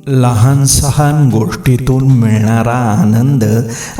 लहान सहान गोष्टीतून मिळणारा आनंद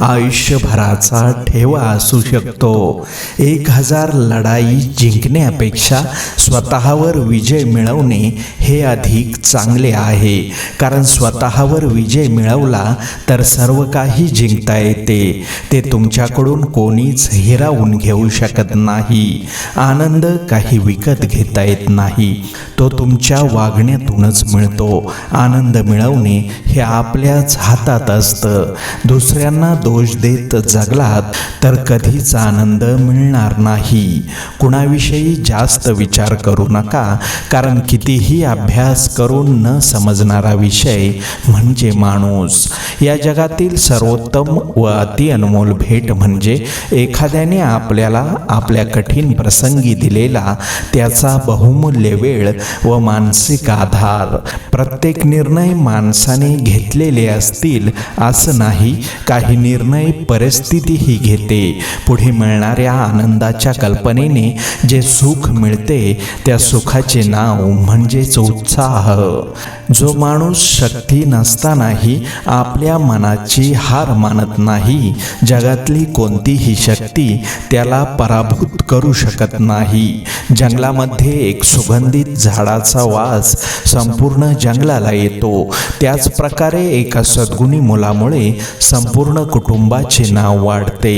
आयुष्यभराचा ठेवा असू शकतो. 1000 लढाई जिंकण्यापेक्षा स्वतःवर विजय मिळवणे हे अधिक चांगले आहे. कारण स्वतःवर विजय मिळवला तर सर्व काही जिंकता येते. ते तुमच्याकडून कोणीच हिरावून घेऊ शकत नाही. आनंद काही विकत घेता येत नाही, तो तुमच्या वागण्यातूनच मिळतो. आनंद मिळवणे हे आपल्याच हातात असतं. दुसऱ्यांना दोष देत जगलात तर कधीच आनंद मिळणार नाही. कुणाविषयी जास्त विचार करू नका, कारण कितीही अभ्यास करून न समजणारा विषय म्हणजे माणूस. या जगातील सर्वोत्तम व अति अनमोल भेट म्हणजे एखाद्याने आपल्याला आपल्या कठीण प्रसंगी दिलेला त्याचा बहुमूल्य वेळ व मानसिक आधार. प्रत्येक निर्णय माणसाने घेतलेले असतील असं नाही, काही निर्णय परिस्थितीही घेते. पुढे मिळणाऱ्या आनंदाच्या कल्पनेने जे सुख मिळते त्या सुखाचे नाव म्हणजेच उत्साह. जो माणूस शक्ती नसतानाही आपल्या मनाची हार मानत नाही, जगातली कोणतीही शक्ती त्याला पराभूत करू शकत नाही. जंगलामध्ये एक सुगंधित झाडाचा वास संपूर्ण जंगलाला येतो, त्याच प्रकारे एका सद्गुणी मुलामुळे संपूर्ण कुटुंबाचे नाव वाढते.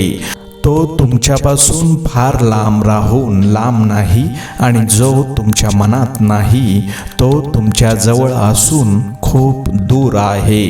तो तुमच्यापासून फार लांब राहून लांब नाही, आणि जो तुमच्या मनात नाही तो तुमच्या जवळ असून खूप दूर आहे.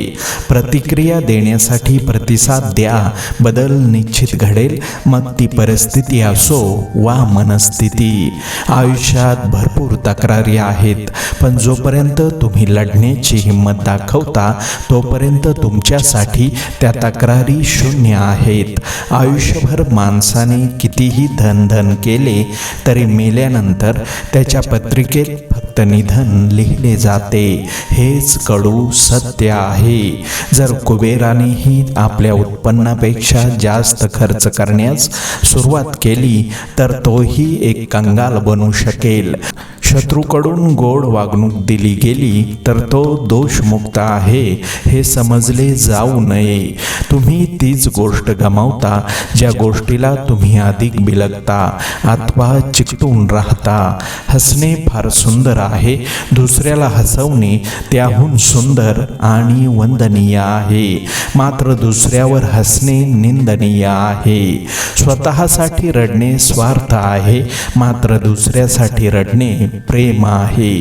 प्रतिक्रिया देण्यासाठी प्रतिसाद द्या, बदल निश्चित घडेल, मग ती परिस्थिती असो वा मनस्थिती. आयुष्यात भरपूर तक्रारी आहेत, पण जोपर्यंत तुम्ही लढण्याची हिंमत दाखवता तोपर्यंत तुमच्यासाठी त्या तक्रारी शून्य आहेत. आयुष्यभर माणसाने कितीही धन केले तरी मेल्यानंतर त्याच्या पत्रिकेत फक्त निधन लिहिले जाते. हेच कडू सत्य आहे. जर कुबेरानेही आपल्या उत्पन्नापेक्षा जास्त खर्च करण्यास सुरुवात केली तर तोही एक कंगाल बनू शकेल. शत्रूकडून गोड वागणूक दिली गेली तर तो दोषमुक्त आहे हे समजले जाऊ नये. तुम्ही तीच गोष्ट गमावता ज्या गोष्टीला तुम्ही अधिक बिलगता अथवा चिकटून राहता. हसणे फार सुंदर आहे, दुसऱ्याला हसवणे त्याहून सुंदर आणि वंदनीय आहे. मात्र दुसऱ्यावर हसणे निंदनीय आहे. स्वतःसाठी रडणे स्वार्थ आहे, मात्र दुसऱ्यासाठी रडणे प्रेम आहे.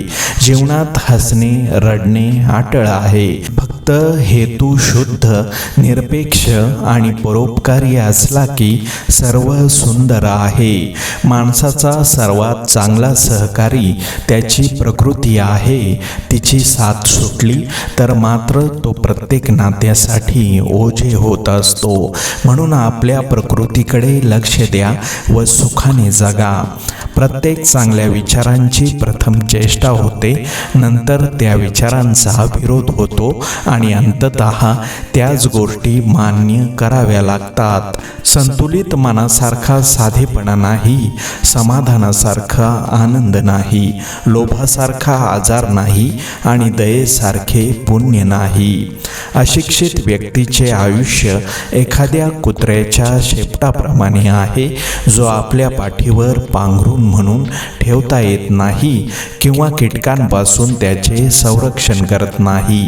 जीवनात हसणे रडणे अटळ आहे. फक्त हेतू शुद्ध, निरपेक्ष आणि परोपकारी असला की सर्व सुंदर आहे. माणसाचा सर्वात चांगला सहकारी त्याची प्रकृती आहे. तिची साथ सुटली तर मात्र तो प्रत्येक नात्यासाठी ओझे होत असतो. म्हणून आपल्या प्रकृतीकडे लक्ष द्या व सुखाने जगा. प्रत्येक चांगल्या विचारांची प्रथम चेष्टा होते, नंतर त्या विचारांचा विरोध होतो आणि अंततः त्याच गोष्टी मान्य कराव्या लागतात. संतुलित मनासारखा साधेपणा नाही, समाधानासारखा आनंद नाही, लोभासारखा आजार नाही आणि दयेसारखे पुण्य नाही. अशिक्षित व्यक्तीचे आयुष्य एखाद्या कुत्र्याच्या शेपटाप्रमाणे आहे, जो आपल्या पाठीवर पांघरून म्हणून ठेवता येत नाही किंवा कीटकांपासून त्याचे संरक्षण करत नाही.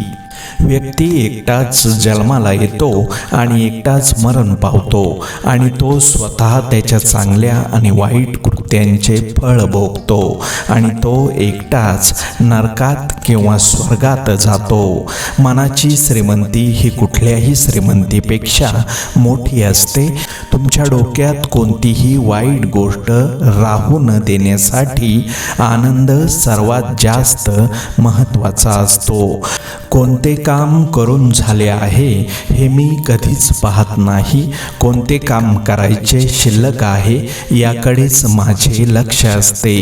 व्यक्ती एकटाच जन्माला येतो आणि एकटाच मरण पावतो, आणि तो स्वतः त्याच्या चांगल्या आणि वाईट कृत्यांचे फळ भोगतो, आणि तो एकटाच नरकात किंवा स्वर्गात जातो. मनाची श्रीमंती ही कुठल्याही श्रीमंतीपेक्षा मोठी असते. तुमच्या डोक्यात कोणतीही वाईट गोष्ट राहू न देण्यासाठी आनंद सर्वात जास्त महत्त्वाचा असतो. कोणते काम करून झाले आहे हे मी कधीच पाहत नाही, कोणते काम करायचे शिल्लक आहे याकडेच माझे लक्ष असते.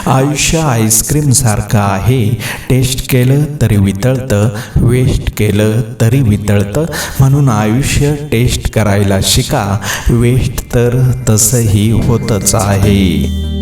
आयुष्य आईस्क्रीम सारखं आहे, टेस्ट केलं तरी वितळतं, वेस्ट केलं तरी वितळतं. म्हणून आयुष्य टेस्ट करायला शिका, वेस्ट तर तसंही होतच आहे.